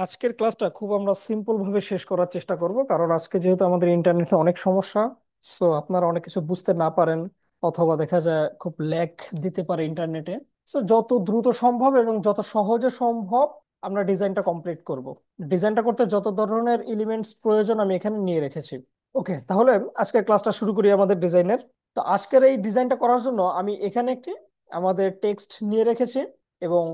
আজকের ক্লাসটা খুব আমরা সিম্পল ভাবে শেষ করার চেষ্টা করব, কারণ আজকে যেহেতু আমাদের ইন্টারনেটে অনেক সমস্যা। সো আপনারা অনেক কিছু বুঝতে না পারেন, অথবা দেখা যায় খুব ল্যাগ দিতে পারে ইন্টারনেটে। সো যত দ্রুত সম্ভব এবং যত সহজে সম্ভব আমরা ডিজাইনটা কমপ্লিট করব। ডিজাইনটা করতে যত ধরনের এলিমেন্টস প্রয়োজন আমি এখানে নিয়ে রেখেছি। ওকে, তাহলে আজকের ক্লাসটা শুরু করি আমাদের ডিজাইনের। তো আজকের এই ডিজাইনটা করার জন্য আমি এখানে একটি আমাদের টেক্সট নিয়ে রেখেছি, এবং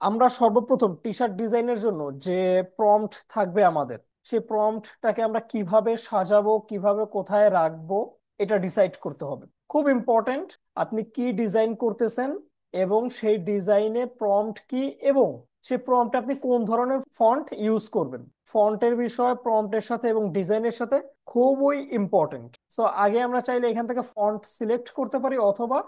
আমরা সর্বপ্রথম টি শার্ট ডিজাইনের জন্য যে প্রম্পট থাকবে আমাদের, সেই প্রম্পটটাকে আমরা কিভাবে সাজাবো, কিভাবে কোথায় রাখবো, এটা ডিসাইড করতে হবে। খুব ইম্পর্টেন্ট, আপনি কি ডিজাইন করতেছেন এবং সেই ডিজাইনে প্রম্পট কি, এবং সেই প্রম্পটে আপনি কোন ধরনের ফন্ট ইউজ করবেন। ফন্টের বিষয় প্রম্পটের সাথে এবং ডিজাইনের সাথে খুবই ইম্পর্টেন্ট। সো আগে আমরা চাইলে এখান থেকে ফন্ট সিলেক্ট করতে পারি, অথবা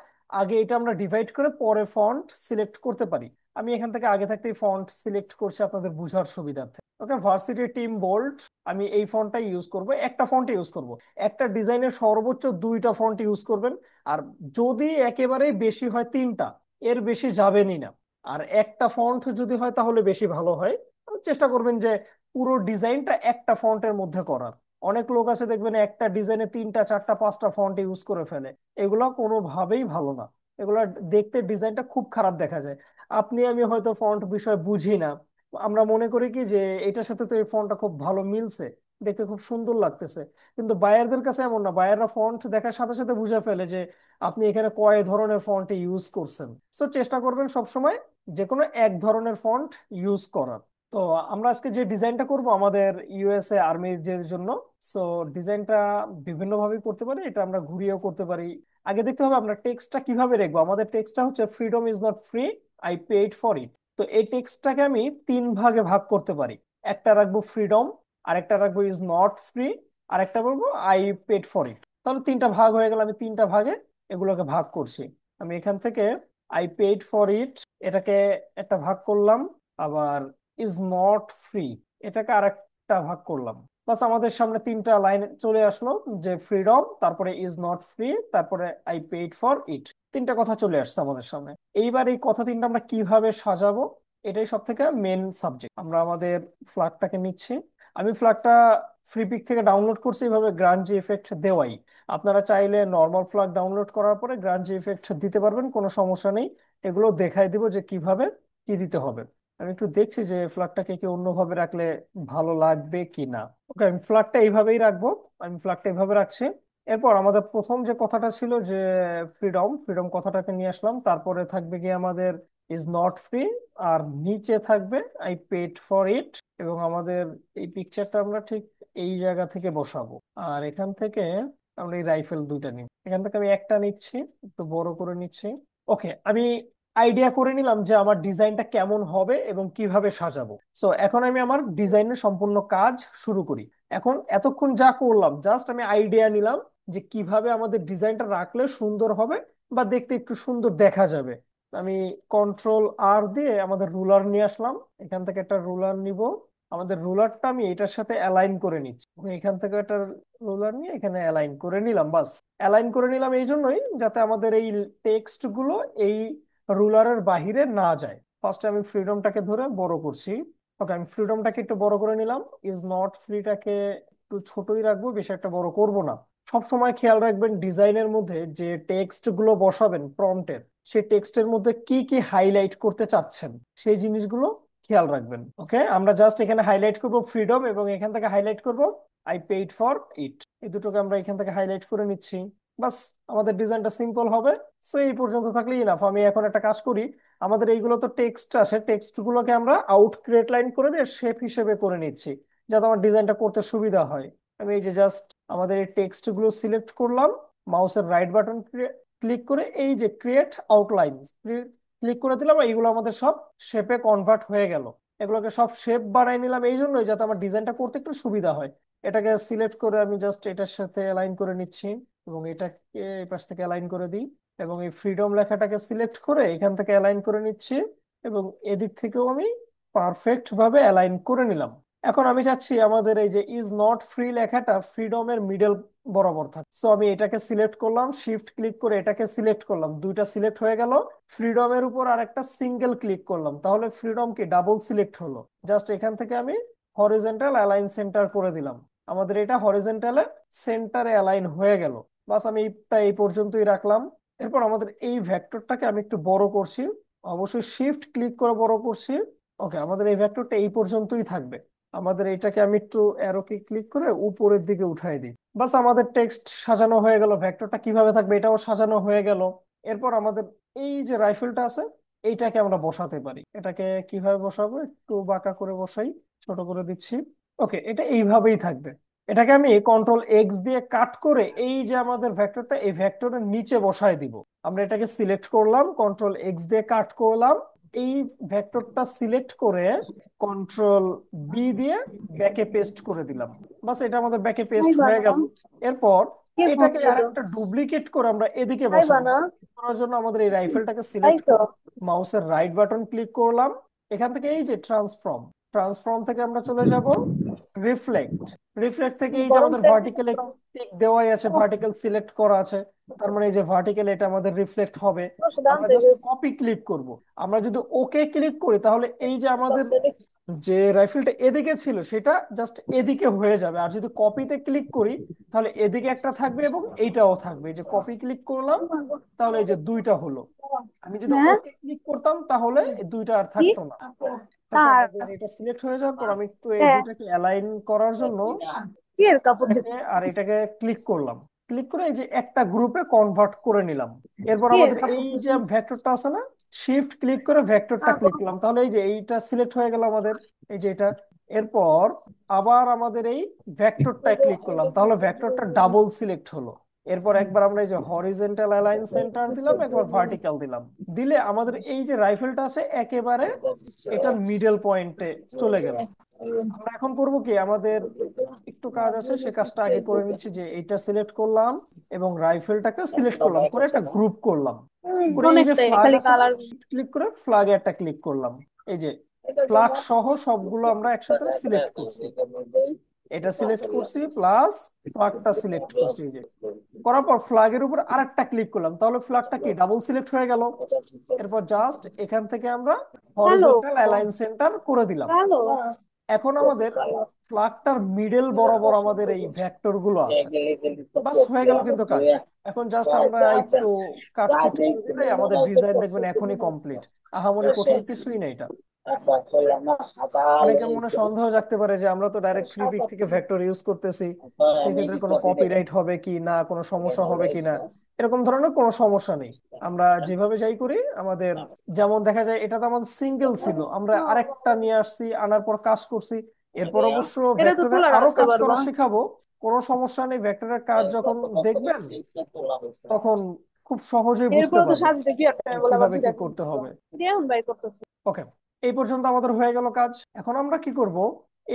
আগে এটা আমরা ডিভাইড করে পরে ফন্ট সিলেক্ট করতে পারি। আমি এখান থেকে আগে থাকতেই ফন্ট সিলেক্ট করছি আপনাদের বোঝার সুবিধার্থে। ওকে, ভার্সিটি টিম বোল্ড, আমি এই ফন্টটা ইউজ করব, একটা ফন্ট ইউজ করব। একটা ডিজাইনের সর্বোচ্চ দুইটা ফন্ট ইউজ করবেন। আর যদি একেবারেই বেশি হয় তিনটা, এর বেশি যাবেনই না। আর একটা ফন্ট যদি হয় তাহলে বেশি ভালো হয়। চেষ্টা করবেন যে পুরো ডিজাইনটা একটা ফন্টের মধ্যে করার। অনেক লোক আছে দেখবেন একটা ডিজাইনে তিনটা চারটা পাঁচটা ফন্ট ইউজ করে ফেলে। এগুলো কোনোভাবেই ভালো না। এগুলা দেখতে ডিজাইনটা খুব খারাপ দেখা যায়। আপনি আমি হয়তো ফন্ট বিষয় বুঝি না, আমরা মনে করি কি যে এটার সাথে তো এই ফন্টটা খুব ভালো মিলছে, দেখতে খুব সুন্দর লাগতেছে। কিন্তু বায়ারদের কাছে এমন না, বায়াররা ফন্ট দেখার সাথে সাথে বুঝে ফেলে যে আপনি এখানে কয় ধরনের ফন্ট ইউজ করছেন। সো চেষ্টা করবেন সবসময় যে কোনো এক ধরনের ফন্ট ইউজ করার। তো আমরা আজকে যে ডিজাইনটা করব আমাদের ইউএসএ আর্মির যে জন্য, সো ডিজাইনটা বিভিন্ন ভাবে করতে পারি, এটা আমরা ঘুরিয়েও করতে পারি। আগে দেখতে হবে আমরা টেক্সটটা কিভাবে রাখবো। আমাদের টেক্সটটা হচ্ছে freedom is not free, I paid for it. তো এই টেক্সটটাকে আমি তিন ভাগে ভাগ করতে পারি। একটা রাখবো ফ্রিডম, আরেকটা রাখবো ইজ নট ফ্রি, আর একটা বলবো আই পেড ফর ইট। তাহলে তিনটা ভাগ হয়ে গেল, আমি তিনটা ভাগে এগুলোকে ভাগ করছি। আমি এখান থেকে আই পেইড ফর ইট এটাকে একটা ভাগ করলাম, আবার ইজ নট ফ্রি এটাকে আরেকটা ভাগ করলাম। বাস আমাদের সামনে তিনটা লাইন চলে আসলো, যে ফ্রিডম, তারপরে ইজ নট ফ্রি, তারপরে আই পেইড ফর ইট। তিনটা কথা চলে আসছে আমাদের সামনে। এইবার এই কথা তিনটা আমরা কিভাবে সাজাবো, এটাই সব থেকে মেন সাবজেক্ট। আমরা আমাদের ফ্ল্যাগটাকে নিচ্ছি। আমি ফ্ল্যাগটা ফ্রি পিক থেকে ডাউনলোড করছি, এইভাবে গ্রানজি ইফেক্ট দেওয়াই। আপনারা চাইলে নর্মাল ফ্ল্যাগ ডাউনলোড করার পরে গ্রানজি ইফেক্ট দিতে পারবেন, কোনো সমস্যা নেই। এগুলো দেখাই দিব যে কিভাবে কি দিতে হবে। আমি একটু দেখছি যে ফ্ল্যাগটাকে কি অন্যভাবে রাখলে ভালো লাগবে কি না। ওকে, আমি ফ্ল্যাগটা এইভাবেই রাখবো। আমি ফ্ল্যাগটা এইভাবে রাখছি। এরপর আমাদের প্রথম যে কথাটা ছিল যে ফ্রিডম, ফ্রিডম কথাটাকে নিয়ে আসলাম। তারপরে থাকবে কি আমাদের ইজ নট ফ্রি, আর নিচে থাকবে আই পেড ফর ইট। এবং আমাদের এই পিকচারটা আমরা ঠিক এই জায়গা থেকে বসাবো। আর এখান থেকে আমরা এই রাইফেল দুইটা নিই, এখান থেকে আমি একটা নিচ্ছি, একটু বড় করে নিচ্ছি। ওকে, আমি আইডিয়া করে নিলাম যে আমার ডিজাইনটা কেমন হবে এবং কিভাবে সাজাবো। সো এখন আমি আমার ডিজাইনের সম্পূর্ণ কাজ শুরু করি। এখন এতক্ষণ যা করলাম জাস্ট আমি আইডিয়া নিলাম যে কিভাবে আমাদের ডিজাইনটা রাখলে সুন্দর হবে বা দেখতে একটু সুন্দর দেখা যাবে। আমি কন্ট্রোল আর দিয়ে আমাদের রুলার নিয়ে আসলাম। এখান থেকে একটা রুলার নিব। আমাদের রুলারটা আমি এটার সাথে অ্যালাইন করে নিচ্ছি। আমি এখান থেকে একটা রুলার নিয়ে এখানে অ্যালাইন করে নিলাম। বাস অ্যালাইন করে নিলাম এই জন্যই যাতে আমাদের এই টেক্সট গুলো এই রুলারের বাহিরে না যায়। ফার্স্টে আমি ফ্রিডমটাকে ধরে বড় করছি। ওকে, আমি ফ্রিডমটাকে একটু বড় করে নিলাম। ইজ নট ফ্রিটাকে একটু ছোটই রাখবো, বেশি একটা বড় করব না। সব সময় খেয়াল রাখবেন ডিজাইনের মধ্যে যে টেক্সট গুলো বসাবেন প্রম্পটের, সেই টেক্সটের মধ্যে কি কি হাইলাইট করতে চাচ্ছেন সেই জিনিসগুলো খেয়াল রাখবেন। ওকে, আমরা জাস্ট এখানে হাইলাইট করব ফ্রিডম, এবং এখান থেকে হাইলাইট করব আই পেইড ফর ইট। এই দুটোকে আমরা এখান থেকে হাইলাইট করে নিচ্ছি। বাস আমাদের ডিজাইনটা সিম্পল হবে। সো এই পর্যন্ত থাকলেই ইনাফ। আমি এখন একটা কাজ করি, আমাদের এইগুলো তো টেক্সট আছে, টেক্সট গুলোকে আমরা আউট ক্রিয়েট লাইন করে দিয়ে শেপ হিসেবে করে নিচ্ছি, যাতে আমার ডিজাইনটা করতে সুবিধা হয়। আমি এই যে জাস্ট আমাদের এই টেক্সট গুলো সিলেক্ট করলাম, মাউসের রাইট বাটন ক্লিক করে এই যে ক্রিয়েট আউটলাইন্স ক্লিক করে দিলাম, এইগুলো আমাদের সব শেপে কনভার্ট হয়ে গেল। এগুলোকে সব শেপ বানাই নিলাম এই জন্যই যাতে আমার ডিজাইনটা করতে একটু সুবিধা হয়। এটাকে সিলেক্ট করে আমি জাস্ট এটার সাথে অ্যালাইন করে নিচ্ছি, এবং এটাকে এই পাশ থেকে অ্যালাইন করে দিই। এবং এই ফ্রিডম লেখাটাকে সিলেক্ট করে এখান থেকে অ্যালাইন করে নিচ্ছি, এবং এদিক থেকেও আমি পারফেক্ট ভাবে অ্যালাইন করে নিলাম। এখন আমি চাচ্ছি আমাদের এই যে ইজ নট ফ্রি লেখাটা ফ্রিডমের মিডল বরাবর থাকে। সো আমি এটাকে সিলেক্ট করলাম, শিফট ক্লিক করে এটাকে সিলেক্ট করলাম, দুইটা সিলেক্ট হয়ে গেল। ফ্রিডমের উপর আর একটা সিঙ্গেল ক্লিক করলাম, তাহলে ফ্রিডম কি ডাবল সিলেক্ট হলো। জাস্ট এখান থেকে আমি হরিজন্টাল অ্যালাইন সেন্টার করে দিলাম, আমাদের এটা হরিজন্টালে সেন্টারে অ্যালাইন হয়ে গেল। বাস আমি এটা এই পর্যন্তই রাখলাম। এরপর আমাদের এই ভেক্টরটাকে আমি একটু বড় করছি, অবশ্যই শিফট ক্লিক করে বড় করছি। ওকে, আমাদের এই ভেক্টরটা এই পর্যন্তই থাকবে। আমাদের এটাকে আমি একটু অ্যারোকে ক্লিক করে উপরের দিকে উঠাই দিই। বাস আমাদের টেক্সট সাজানো হয়ে গেল, ভেক্টরটা কিভাবে থাকবে এটাও সাজানো হয়ে গেল। এরপর আমাদের এই যে রাইফেলটা আছে এইটাকে আমরা বসাতে পারি। এটাকে কিভাবে বসাবো, একটু বাঁকা করে বসাই, ছোট করে দিচ্ছি। ওকে, এটা এইভাবেই থাকবে। এটাকে আমি কন্ট্রোল এক্স দিয়ে কাট করে এই যে আমাদের ভেক্টরটা এই ভেক্টরের নিচে বসায় দিব। আমরা এটাকে সিলেক্ট করলাম, কন্ট্রোল এক্স দিয়ে কাট করলাম, এই ভেক্টরটা সিলেক্ট করে কন্ট্রোল বি দিয়ে ব্যাকে পেস্ট করে দিলাম। বাস এটা আমাদের ব্যাকে হাই পেস্ট হয়ে বানা, গেল। এরপর কে ফোন এটাকে দিল? আরেকটা ডুপ্লিকেট করে আমরা এদিকে হাই বসাবো। বানা, করার জন্য আমাদের এই রাইফেলটাকে সিলেক্ট আইসো। করে মাউসের রাইট বাটন ক্লিক করলাম। এখান থেকে এই যে ট্রান্সফর্ম, ট্রান্সফর্ম থেকে আমরা চলে যাব রিফ্লেক্ট। রিফ্লেক্ট থেকে এই যে গরম আমাদের চাই না ভার্টিক্যাল গরম? টিক দেওয়াই আছে, ভার্টিক্যাল সিলেক্ট করা আছে, তার মানে এই যে ভার্টিক্যাল এটা আমাদের রিফ্লেক্ট হবে। ওষুধ আমরা আনতে জাস্ট গেছে। কপি ক্লিক করব। আমরা যদি ওকে ক্লিক করি তাহলে এই যে আমাদের ডাক্তারে যে রাইফেলটা এদিকে ছিল সেটা জাস্ট এদিকে হয়ে যাবে। আর যদি কপিতে ক্লিক করি তাহলে এদিকে একটা থাকবে এবং এইটাও থাকবে। এই যে কপি ক্লিক করলাম তাহলে এই যে দুইটা হলো। আমি যদি হ্যাঁ ওকে ক্লিক করতাম তাহলে এই দুইটা আর কি থাকতো না। আচ্ছা, তার আমাদের এটা সিলেক্ট হয়ে যাওয়ার পর আমি একটু এই হ্যাঁ দুইটাকে অ্যালাইন করার জন্য কি এর কাপড় এটাকে দিতে আর এটাকে ক্লিক করলাম। ক্লিক করে এই যে একটা গ্রুপে কনভার্ট করে নিলাম। এরপর কি এর আমাদের এই কাপড় যে দিতে ভেক্টরটা আছে না, শিফট ক্লিক করে ভেক্টরটা ক্লিক করলাম, তাহলে এই যে এইটা সিলেক্ট হয়ে গেল আমাদের, এই যে এটা। এরপর আবার আমাদের এই ভেক্টরটায় ক্লিক করলাম, তাহলে ভেক্টরটা ডাবল সিলেক্ট হলো। এরপর একবার আমরা এই যে হরিজন্টাল অ্যালাইন সেন্টার দিলাম, একবার ভার্টিক্যাল দিলাম। দিলে আমাদের এই যে রাইফেলটা আছে একেবারে এটার মিডল পয়েন্টে চলে গেল। আমরা এখন করব কি, আমাদের একটু কাজ আছে, সে কাজটা আগে করে নিচ্ছি। যে এইটা সিলেক্ট করলাম এবং রাইফেলটাকে সিলেক্ট করলাম করে একটা গ্রুপ করলাম, করে এই যে অনেকটাই ফ্ল্যাগ খালি আছে না, কালার ক্লিক করে ফ্ল্যাগে একটা ক্লিক করলাম। এই যে ফ্ল্যাগ সহ সবগুলো আমরা একসাথে সিলেক্ট করছি। এটা সিলেক্ট করছি প্লাস ফ্ল্যাগটা সিলেক্ট করছি, এই যে করার পর ফ্ল্যাগের উপর আরেকটা ক্লিক করলাম, তাহলে ফ্ল্যাগটা কি ডাবল সিলেক্ট হয়ে গেল। এরপর জাস্ট এখান থেকে আমরা হ্যালো হরিজন্টাল অ্যালাইন সেন্টার করে দিলাম। হ্যালো এখন আমাদের ফ্ল্যাগটার মিডল বরাবর আমাদের এই ভেক্টর গুলো আছে। বাস হয়ে গেল কিন্তু কাজ। এখন জাস্ট আমরা একটু কাটছিট করে দিলে আমাদের ডিজাইন দেখবেন এখনই কমপ্লিট। আহামরি কঠিন কিছুই নেই এটা। অনেকের মনে সন্দেহ জাগতে পারে যে আমরা তো ডাইরেক্ট ফ্রি পিক থেকে ভেক্টর ইউজ করতেছি, সেক্ষেত্রে কোনো কপিরাইট হবে কি না, কোনো সমস্যা হবে কি না। এরকম ধরনের কোনো সমস্যা নেই। আমরা যেভাবে যাই করি আমাদের, যেমন দেখা যায় এটা তো আমাদের সিঙ্গেল ছিল, আমরা আরেকটা নিয়ে আসছি, আনার পর কাজ করছি। এরপর অবশ্য এটা তো ভেক্টরে তুলা আরো রাখতে কাজ পারবা। করা শেখাবো, কোনো সমস্যা নেই। ভেক্টরের কাজ যখন দেখবেন তখন খুব সহজেই বুঝতে এরপর তো পারবেন সাজিতে কি একটা যে বলে আবার কিভাবে কি জিরা করতে কিনতেছো, হবে। এখন বাই করতেছো। ওকে, এই পর্যন্ত আমাদের হয়ে গেল কাজ। এখন আমরা কি করব,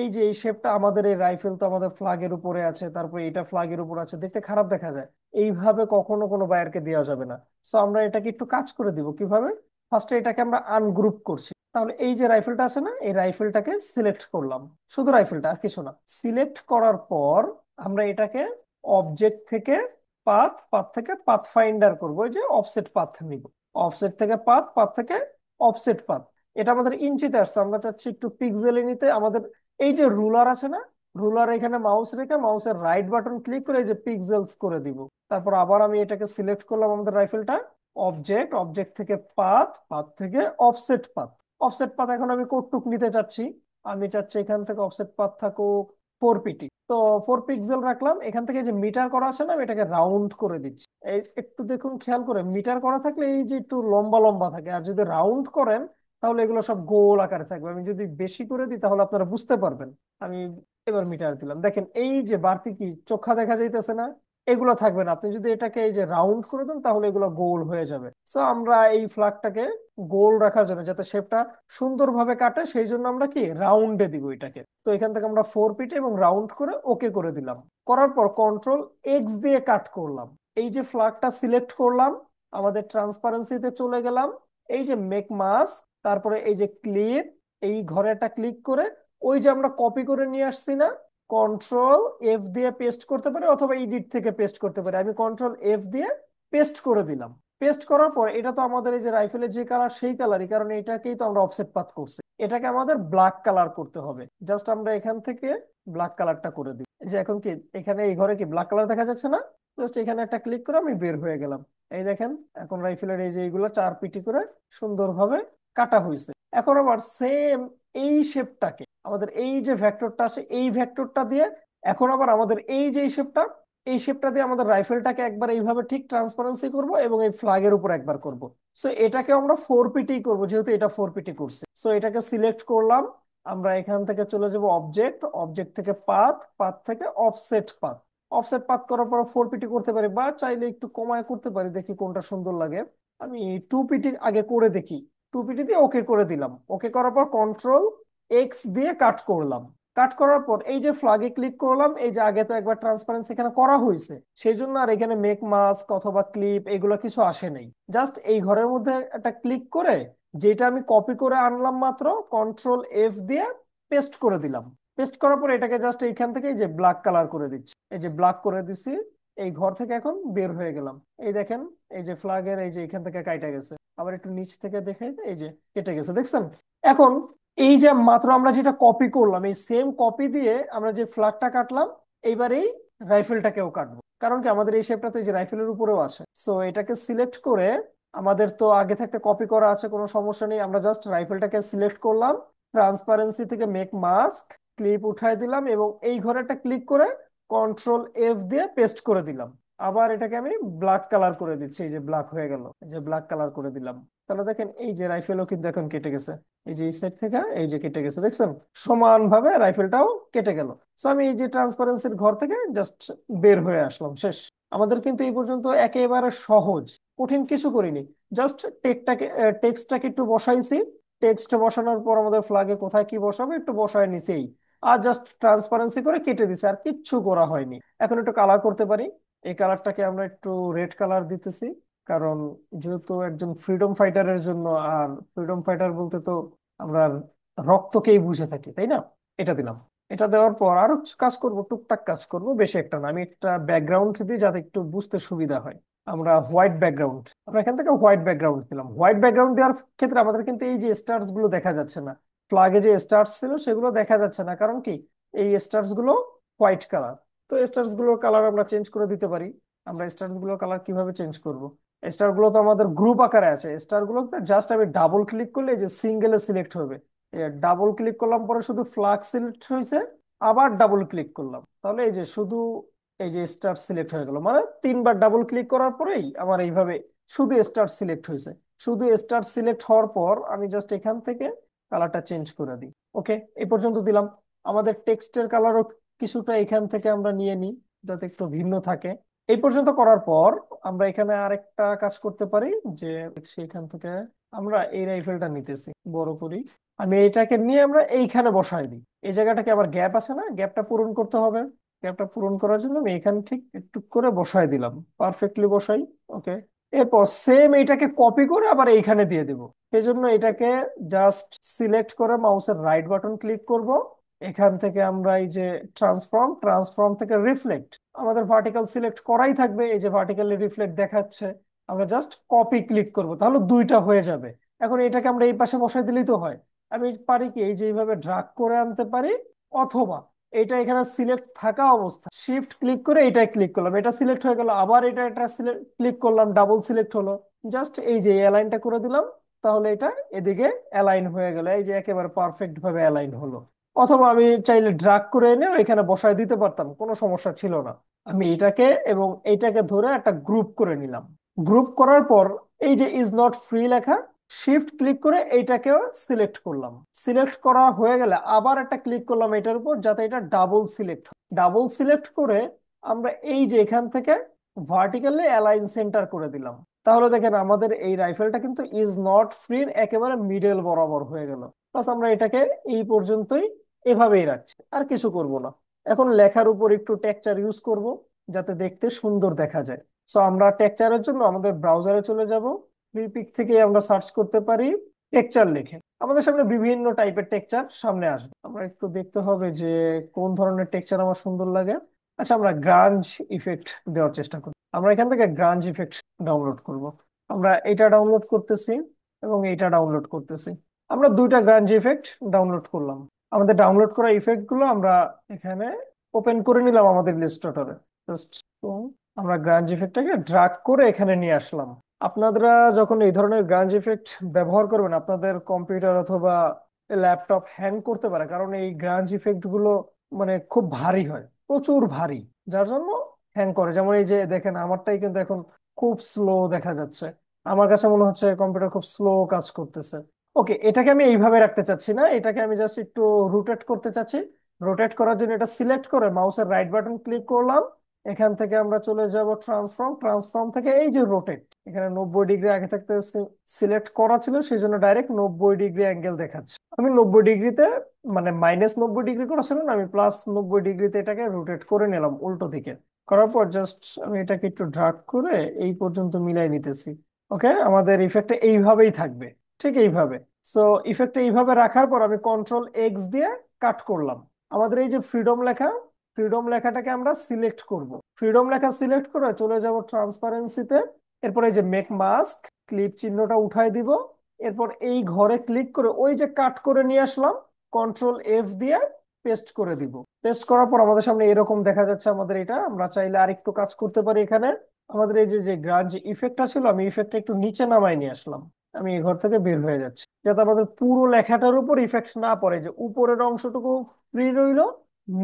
এই যে এই শেপটা আমাদের এই রাইফেল তো আমাদের ফ্ল্যাগের উপরে আছে, তারপরে এটা ফ্ল্যাগের উপর আছে, দেখতে খারাপ দেখা যায়। এইভাবে কখনো কোনো বায়ারকে দেওয়া যাবে না। সো আমরা এটাকে একটু কাজ করে দিব কিভাবে। ফার্স্টে এটাকে আমরা আনগ্রুপ করছি, তাহলে এই যে রাইফেলটা আছে না এই রাইফেলটাকে সিলেক্ট করলাম, শুধু রাইফেলটা আর কিছু না। সিলেক্ট করার পর আমরা এটাকে অবজেক্ট থেকে পাথ, পাথ থেকে পাথ ফাইন্ডার করবো, এই যে অফসেট পাথ নিব। অফসেট থেকে পাথ, পাথ থেকে অফসেট পাথ। এটা আমাদের ইঞ্চিতে আসছে, আমরা চাচ্ছি একটু পিক্সেলে নিতে। আমাদের এই যে রুলার আছে না, রুলার এখানে মাউস রেখে মাউসের রাইট বাটন ক্লিক করে এই যে পিক্সেলস করে দিব। তারপর আবার আমি এটাকে সিলেক্ট করলাম আমাদের রাইফেলটা, অবজেক্ট, অবজেক্ট থেকে পাথ, পাথ থেকে অফসেট পাথ। অফসেট পাথ এখন আমি কতটুক নিতে চাচ্ছি, আমি চাচ্ছি এখান থেকে অফসেট পাথ থাকুক 4 পিটি। তো 4 পিক্সেল রাখলাম। এখান থেকে যে মিটার করা আছে না আমি এটাকে রাউন্ড করে দিচ্ছি। এই একটু দেখুন, খেয়াল করে মিটার করা থাকলে এই যে একটু লম্বা লম্বা থাকে, আর যদি রাউন্ড করেন তাহলে এগুলো সব গোল আকারে থাকবে। আমি যদি বেশি করে দিই তাহলে আপনারা বুঝতে পারবেন। আমি এবার মিটার দিলাম, দেখেন এই যে বাড়তি কি চোখা দেখা যাইতেছে না, এগুলো থাকবে না। আপনি যদি এটাকে এই যে রাউন্ড করে দেন তাহলে এগুলো গোল হয়ে যাবে। সো আমরা এই ফ্ল্যাগটাকে গোল রাখার জন্য, যাতে শেপটা সুন্দরভাবে কাটে, সেই জন্য আমরা কি রাউন্ডে দিব এটাকে। তো এখান থেকে আমরা 4 পিটে এবং রাউন্ড করে ওকে করে দিলাম। করার পর কন্ট্রোল এক্স দিয়ে কাট করলাম। এই যে ফ্ল্যাগটা সিলেক্ট করলাম, আমাদের ট্রান্সপারেন্সিতে চলে গেলাম, এই যে মেক মাস্ক, তারপরে এই যে ক্লিপ, এই ঘরে একটা ক্লিক করে ওই যে আমরা কপি করে নিয়ে আসছি না, কন্ট্রোল এফ দিয়ে পেস্ট করতে পারি অথবা এডিট থেকে পেস্ট করতে পারি। আমি কন্ট্রোল এফ দিয়ে পেস্ট করে দিলাম। পেস্ট করার পর এটা তো আমাদের এই যে রাইফেলের যে কালার সেই কালারই, কারণ এটাকেই তো আমরা অফসেট পাথ করছি। এটাকে আমাদের ব্ল্যাক কালার করতে হবে। জাস্ট আমরা এখান থেকে ব্ল্যাক কালারটা করে দিই। এই যে এখন কি এখানে এই ঘরে কি ব্ল্যাক কালার দেখা যাচ্ছে না? জাস্ট এখানে একটা ক্লিক করে আমি বের হয়ে গেলাম। এই দেখেন, এখন রাইফেলের এই যে এইগুলো চার পিটি করে সুন্দরভাবে কাটা হয়েছে। এখন আবার সেম এই শেপটাকে আমাদের এই যে ভেক্টরটা আছে এই ভেক্টরটা দিয়ে এখন আবার আমাদের এই যে শেপটা, এই শেপটা দিয়ে আমাদের রাইফেলটাকে একবার এইভাবে ঠিক ট্রান্সপারেন্সি করব এবং এই ফ্ল্যাগের উপর একবার করব। সো এটাকে আমরা ফোর পিটি করবো, যেহেতু এটা ফোর পিটি করছি। সো এটাকে সিলেক্ট করলাম। আমরা এখান থেকে চলে যাব অবজেক্ট, অবজেক্ট থেকে পাথ, পাথ থেকে অফসেট পাথ। অফসেট পাথ করার পর ফোর পিটি করতে পারি বা চাইলে একটু কমায় করতে পারি, দেখি কোনটা সুন্দর লাগে। আমি টু পিটি আগে করে দেখি। টু পিটি দিয়ে ওকে করে দিলাম। ওকে করার পর কন্ট্রোল এক্স দিয়ে কাট করলাম। কাট করার পর এই যে ফ্ল্যাগে ক্লিক করলাম। এই যে আগে তো একবার ট্রান্সপারেন্সি এখানে করা হয়েছে, সেই জন্য আর এখানে মেক মাস্ক অথবা ক্লিপ এগুলো কিছু আসে নাই। জাস্ট এই ঘরের মধ্যে একটা ক্লিক করে যেটা আমি কপি করে আনলাম মাত্র, কন্ট্রোল এফ দিয়ে পেস্ট করে দিলাম। পেস্ট করার পর এটাকে জাস্ট এইখান থেকে এই যে ব্ল্যাক কালার করে দিচ্ছি। এই যে ব্ল্যাক করে দিছি। এই ঘর থেকে এখন বের হয়ে গেলাম। এই দেখেন, এই যে ফ্ল্যাগের এই যে এখান থেকে কাইটা গেছে। আবার একটু নিচ থেকে দেখে, এই যে কেটে গেছে, দেখছেন? এখন এই যে মাত্র আমরা যেটা কপি করলাম, এই সেম কপি দিয়ে আমরা যে ফ্ল্যাগটা কাটলাম, এইবার এই রাইফেলটাকেও কাটবো। কারণ কি আমাদের এই শেপটা তো এই যে রাইফেলের উপরেও আসে। সো এটাকে সিলেক্ট করে, আমাদের তো আগে থাকতে কপি করা আছে, কোনো সমস্যা নেই। আমরা জাস্ট রাইফেলটাকে সিলেক্ট করলাম, ট্রান্সপারেন্সি থেকে মেক মাস্ক, ক্লিপ উঠাই দিলাম এবং এই ঘরে একটা ক্লিক করে কন্ট্রোল এফ দিয়ে পেস্ট করে দিলাম। আবার এটাকে আমি ব্ল্যাক কালার করে দিচ্ছি। এই যে ব্ল্যাক হয়ে গেল, এই যে ব্ল্যাক কালার করে দিলাম। তাহলে দেখেন এই যে রাইফেলও কিন্তু এখন কেটে গেছে। এই যে এই সাইড থেকে এই যে কেটে গেছে, দেখছেন? সমানভাবে রাইফেলটাও কেটে গেল। সো আমি এই যে ট্রান্সপারেন্সির ঘর থেকে জাস্ট বের হয়ে আসলাম, শেষ। আমাদের কিন্তু এই পর্যন্ত একেবারে সহজ, কঠিন কিছু করিনি। জাস্ট টেক্সটটাকে একটু বসাইছি। টেক্সট বসানোর পর আমাদের ফ্ল্যাগে কোথায় কি বসাবো একটু বসায় নিছেই। আর জাস্ট ট্রান্সপারেন্সি করে কেটে দিছে, আর কিচ্ছু করা হয়নি। এখন একটু কালার করতে পারি। এই কালারটাকে আমরা একটু রেড কালার দিতেছি, কারণ যেহেতু একজন ফ্রিডম ফাইটারের জন্য। আর ফ্রিডম ফাইটার বলতে তো আমরা রক্তকেই বুঝে থাকি, তাই না? এটা দিলাম। এটা দেওয়ার পর আরো কিছু কাজ করব, টুকটাক কাজ করব, বেশি একটা না। আমি একটা ব্যাকগ্রাউন্ড দিই যাতে একটু বুঝতে সুবিধা হয়। আমরা হোয়াইট ব্যাকগ্রাউন্ড, আমরা এখান থেকে হোয়াইট ব্যাকগ্রাউন্ড দিলাম। হোয়াইট ব্যাকগ্রাউন্ড দেওয়ার ক্ষেত্রে আমাদের কিন্তু এই যে স্টার্স গুলো দেখা যাচ্ছে না। ফ্ল্যাগে যে স্টার্স ছিল সেগুলো দেখা যাচ্ছে না, কারণ কি এই স্টার্স গুলো হোয়াইট কালার। তো স্টার্স গুলোর কালার আমরা চেঞ্জ করে দিতে পারি। আমরা স্টার্স গুলোর কালার কিভাবে চেঞ্জ করব? স্টার গুলো তো আমাদের গ্রুপ আকারে আছে। স্টার গুলো জাস্ট আমি ডাবল ক্লিক করলে এই যে সিঙ্গেলে সিলেক্ট হবে। ডাবল ক্লিক করলাম পরে শুধু ফ্ল্যাগ সিলেক্ট হয়েছে, আবার ডাবল ক্লিক করলাম তাহলে এই যে শুধু এই যে স্টার সিলেক্ট হয়ে গেল। মানে তিনবার ডাবল ক্লিক করার পরেই আমার এইভাবে শুধু স্টার সিলেক্ট হয়েছে। শুধু স্টার সিলেক্ট হওয়ার পর আমি জাস্ট এখান থেকে কালারটা চেঞ্জ করে দিই। ওকে, এই পর্যন্ত দিলাম। আমাদের টেক্সটের কালারও কিছুটা এখান থেকে আমরা নিয়ে নিই, যাতে একটু ভিন্ন থাকে। এই পর্যন্ত করার পর আমরা এখানে আরেকটা কাজ করতে পারি, যে সেখান থেকে আমরা এই রাইফেলটা নিতেছি, বড় করি। আমি এটাকে নিয়ে আমরা এইখানে বসাই দিই। এই জায়গাটাকে আবার গ্যাপ আছে না, গ্যাপটা পূরণ করতে হবে। গ্যাপটা পূরণ করার জন্য আমি এখানে ঠিক একটু করে বসাই দিলাম, পারফেক্টলি বসাই। ওকে, এরপর সেম এইটাকে কপি করে আবার এইখানে দিয়ে দেবো। সেই জন্য এটাকে জাস্ট সিলেক্ট করে মাউসের রাইট বাটন ক্লিক করব। এখান থেকে আমরা এই যে ট্রান্সফর্ম, ট্রান্সফর্ম থেকে রিফ্লেক্ট, আমাদের ভার্টিক্যাল সিলেক্ট করাই থাকবে। এই যে ভার্টিক্যালি রিফ্লেক্ট দেখাচ্ছে, আমরা জাস্ট কপি ক্লিক করব, তাহলে দুইটা হয়ে যাবে। এখন এটাকে আমরা এই পাশে বসাই দিলেই তো হয়। আমি পারি কি এই যে এইভাবে ড্রাগ করে আনতে পারি, অথবা এটা এখানে সিলেক্ট থাকা অবস্থা শিফট ক্লিক করে এটাই ক্লিক করলাম, এটা সিলেক্ট হয়ে গেল। আবার এটা ক্লিক করলাম, ডাবল সিলেক্ট হলো। জাস্ট এই যে অ্যালাইনটা করে দিলাম, তাহলে এটা এদিকে অ্যালাইন হয়ে গেল। এই যে একেবারে পারফেক্ট ভাবে অ্যালাইন হলো। অথবা আমি চাইলে ড্রাগ করে এনে এখানে বসায় দিতে পারতাম, কোনো সমস্যা ছিল না। আমি এটাকে এবং এইটাকে ধরে একটা গ্রুপ করে নিলাম। গ্রুপ করার পর এই যে ইজ নট ফ্রি লেখা, শিফট ক্লিক করে এইটাকেও সিলেক্ট করলাম। সিলেক্ট করা হয়ে গেলে আবার একটা ক্লিক করলাম এটার উপর, যাতে এটা ডাবল সিলেক্ট হয়। ডাবল সিলেক্ট করে আমরা এই যে এখান থেকে ভার্টিক্যালি অ্যালাইন সেন্টার করে দিলাম। তাহলে দেখেন আমাদের এই রাইফেলটা কিন্তু ইজ নট ফ্রি একেবারে মিডল বরাবর হয়ে গেল। বাস আমরা এটাকে এই পর্যন্তই এভাবেই রাখছি, আর কিছু করব না। এখন লেখার উপর একটু টেক্সচার ইউজ করব, যাতে দেখতে সুন্দর দেখা যায়। সো আমরা টেক্সচারের জন্য আমাদের ব্রাউজারে চলে যাব। ফ্লিপিক থেকে আমরা সার্চ করতে পারি টেক্সচার লিখে। আমাদের সামনে বিভিন্ন টাইপের টেক্সচার সামনে আসবে। আমরা একটু দেখতে হবে যে কোন ধরনের টেক্সচার আমার সুন্দর লাগে। আচ্ছা, আমরা গ্রাঞ্জ ইফেক্ট দেওয়ার চেষ্টা করি। আমরা এখান থেকে গ্রাঞ্জ ইফেক্ট ডাউনলোড করব। আমরা এটা ডাউনলোড করতেছি এবং এটা ডাউনলোড করতেছি। আমরা দুইটা গ্রাঞ্জ ইফেক্ট ডাউনলোড করলাম। আমাদের ডাউনলোড করা ইফেক্ট গুলো আমরা এখানে ওপেন করে নিলাম আমাদের ইলাস্ট্রেটরে। জাস্ট আমরা গ্রাঞ্জ ইফেক্টটাকে ড্রাগ করে এখানে নিয়ে আসলাম। আপনারা যখন এই ধরনের গ্রাঞ্জ ইফেক্ট ব্যবহার করবেন, আপনাদের কম্পিউটার অথবা ল্যাপটপ হ্যাং করতে পারে, কারণ এই গ্রাঞ্জ ইফেক্ট গুলো মানে খুব ভারী হয়, প্রচুর ভারী, যার জন্য হ্যাং করে। যেমন এই যে দেখেন, আমারটাই কিন্তু এখন খুব স্লো দেখা যাচ্ছে। আমার কাছে মনে হচ্ছে কম্পিউটার খুব স্লো কাজ করতেছে। ওকে, এটাকে আমি এইভাবে রাখতে চাচ্ছি না, এটাকে আমি জাস্ট একটু রোটেট করতে চাচ্ছি। রোটেট করার জন্য এটা সিলেক্ট করে মাউসের রাইট বাটন ক্লিক করলাম। এখান থেকে আমরা চলে যাব ট্রান্সফর্ম। ট্রান্সফর্ম থেকে এই যে রোটেট, এখানে 90 ডিগ্রি আগে থাকতে সিলেক্ট করা ছিল, সেই জন্য ডাইরেক্ট 90 ডিগ্রি অ্যাঙ্গেল দেখাচ্ছে। আমি 90 ডিগ্রিতে, মানে -90 ডিগ্রি করা ছিল না, আমি +90 ডিগ্রিতে এটাকে রোটেট করে নিলাম উল্টো দিকে। করার পর জাস্ট আমি এটাকে একটু ড্রাগ করে এই পর্যন্ত মিলাই নিতেছি। ওকে, আমাদের ইফেক্টটা এইভাবেই থাকবে, ঠিক এইভাবে। সো ইফেক্টটা এইভাবে রাখার পর আমি Ctrl+X দিয়ে কাট করলাম। আমাদের এই যে ফ্রিডম লেখা, ফ্রিডম লেখাটাকে আমরা সিলেক্ট করব। ফ্রিডম লেখা সিলেক্ট করে চলে যাব ট্রান্সপারেন্সিতে। এরপর এই যে মেক মাস্ক, ক্লিপ চিহ্নটা উঠাই দিব। এরপর এই ঘরে ক্লিক করে ওই যে কাট করে নিয়ে আসলাম, Ctrl+F দিয়ে পেস্ট করে দিব। পেস্ট করার পর আমাদের সামনে এরকম দেখা যাচ্ছে। আমাদের এটা, আমরা চাইলে আরেকটু কাজ করতে পারি এখানে। আমাদের এই যে যে গ্রাঞ্জ ইফেক্টটা ছিল, আমি ইফেক্টটা একটু নিচে নামাই নিয়ে আসলাম। আমি এই ঘর থেকে বের হয়ে যাচ্ছি, যাতে আমাদের পুরো লেখাটার উপর ইফেক্ট না পড়ে, যে উপরের অংশটুকু ফ্রি রইলো,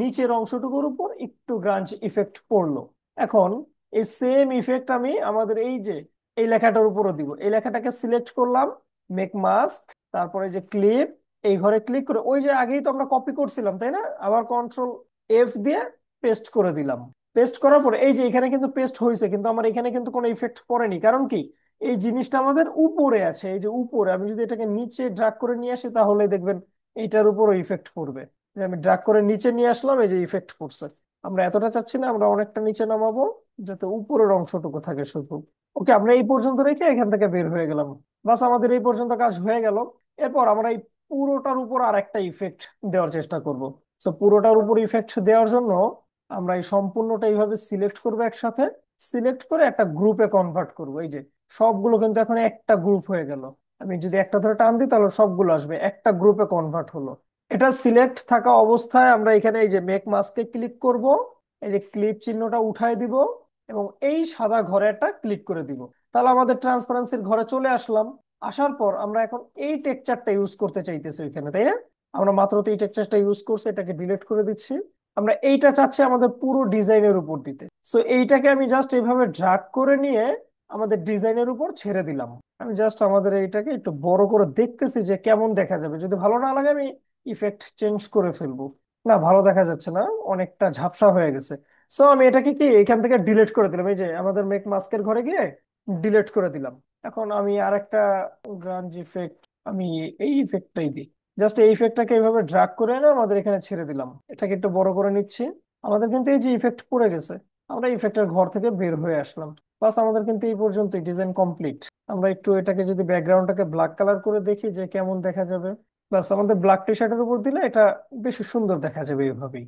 নিচের অংশটুকুর উপর একটু গ্রাঞ্জ ইফেক্ট পড়লো। এখন এই সেম ইফেক্ট আমি আমাদের এই যে এই লেখাটার উপরও দিব। এই লেখাটাকে সিলেক্ট করলাম, মেক মাস্ক, তারপরে যে ক্লিপ, এই ঘরে ক্লিক করে ওই যে আগেই তো আমরা কপি করছিলাম তাই না, আবার Ctrl+F দিয়ে পেস্ট করে দিলাম। পেস্ট করার পরে এই যে এখানে কিন্তু পেস্ট হয়েছে, কিন্তু আমার এখানে কিন্তু কোনো ইফেক্ট পড়েনি। কারণ কি, এই জিনিসটা আমাদের উপরে আছে, এই যে উপরে। আমি যদি এটাকে নিচে ড্রাগ করে নিয়ে আসি, তাহলে দেখবেন এইটার উপরও ইফেক্ট পড়বে। যে আমি ড্রাগ করে নিচে নিয়ে আসলাম, এই যে ইফেক্ট পড়ছে। আমরা এতটা চাচ্ছি না, আমরা অনেকটা নিচে নামাবো, যাতে উপরের অংশটুকু থাকে শুধু। ওকে, আমরা এই পর্যন্ত রেখে এখান থেকে বের হয়ে গেলাম। বাস, আমাদের এই পর্যন্ত কাজ হয়ে গেল। এরপর আমরা এই পুরোটার উপর আর একটা ইফেক্ট দেওয়ার চেষ্টা করব। তো পুরোটার উপর ইফেক্ট দেওয়ার জন্য আমরা এই সম্পূর্ণটা এইভাবে সিলেক্ট করবো একসাথে। সিলেক্ট করে একটা গ্রুপে কনভার্ট করব। এই যে সবগুলো কিন্তু এখন একটা গ্রুপ হয়ে গেল। আমি যদি একটা ধরে টান দিই, তাহলে সবগুলো আসবে, একটা গ্রুপে কনভার্ট হলো। এটা সিলেক্ট থাকা অবস্থায় আমরা এখানে এই যে মেক মাস্কে ক্লিক করব। এই যে ক্লিপ চিহ্নটা উঠাই দিব এবং এই সাদা ঘরে একটা ক্লিক করে দিব। তাহলে আমাদের ট্রান্সপারেন্সির ঘরে চলে আসলাম। আসার পর আমরা এখন এই টেক্সচারটা ইউজ করতে চাইতেছি ওইখানে, তাই না? আমরা মাত্র তো এই টেক্সচারটা ইউজ করছি, এটাকে ডিলিট করে দিচ্ছি। আমরা এইটা চাচ্ছি আমাদের পুরো ডিজাইনের উপর দিতে। সো এইটাকে আমি জাস্ট এইভাবে ড্রাগ করে নিয়ে আমাদের ডিজাইনের উপর ছেড়ে দিলাম। আমি জাস্ট আমাদের এইটাকে একটু বড় করে দেখতেছি যে কেমন দেখা যাবে। যদি ভালো না লাগে, আমি ইফেক্ট চেঞ্জ করে ফেলবো। না, ভালো দেখা যাচ্ছে না, অনেকটা ঝাপসা হয়ে গেছে। সো আমি এটাকে কি এখান থেকে ডিলিট করে দিলাম, এই যে আমাদের মেক মাস্কের ঘরে গিয়ে ডিলিট করে দিলাম। এখন আমি আরেকটা গ্রাঞ্জ ইফেক্ট, আমি এই ইফেক্টটাই দিই। জাস্ট এই ইফেক্টটাকে এইভাবে ড্রাগ করে এনে আমাদের এখানে ছেড়ে দিলাম। এটাকে একটু বড় করে নিচ্ছি। আমাদের কিন্তু এই যে ইফেক্ট পড়ে গেছে, আমরা ইফেক্টের ঘর থেকে বের হয়ে আসলাম। বাস, আমাদের কিন্তু এই পর্যন্তই, ডিজাইন কমপ্লিট। আমরা একটু এটাকে যদি ব্যাকগ্রাউন্ডটাকে ব্ল্যাক কালার করে দেখি যে কেমন দেখা যাবে। বাস, আমাদের ব্ল্যাক টি শার্টের উপর দিলে এটা বেশি সুন্দর দেখা যাবে এইভাবেই।